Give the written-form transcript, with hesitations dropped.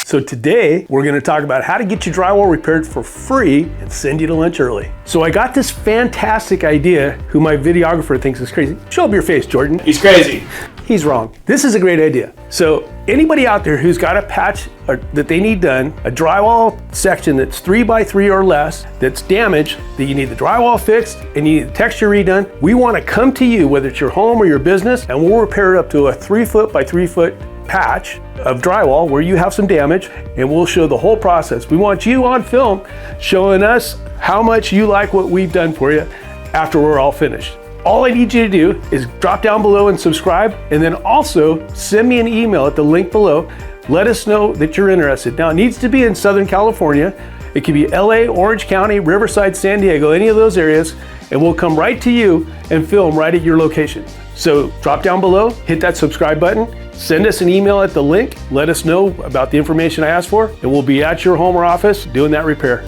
So today we're going to talk about how to get your drywall repaired for free and send you to lunch early. So I got this fantastic idea who my videographer thinks is crazy. Show up your face, Jordan. He's crazy. He's wrong. This is a great idea. So anybody out there who's got a patch that they need done, a drywall section that's 3x3 or less, that's damaged, that you need the drywall fixed and you need the texture redone, we want to come to you, whether it's your home or your business, and we'll repair it up to a 3 foot by 3 foot patch of drywall where you have some damage, and we'll show the whole process. We want you on film showing us how much you like what we've done for you after we're all finished. All I need you to do is drop down below and subscribe, and then also send me an email at the link below. Let us know that you're interested. Now, it needs to be in Southern California. It could be LA, Orange County, Riverside, San Diego, any of those areas, and we'll come right to you and film right at your location. So drop down below, hit that subscribe button, send us an email at the link, let us know about the information I asked for, and we'll be at your home or office doing that repair.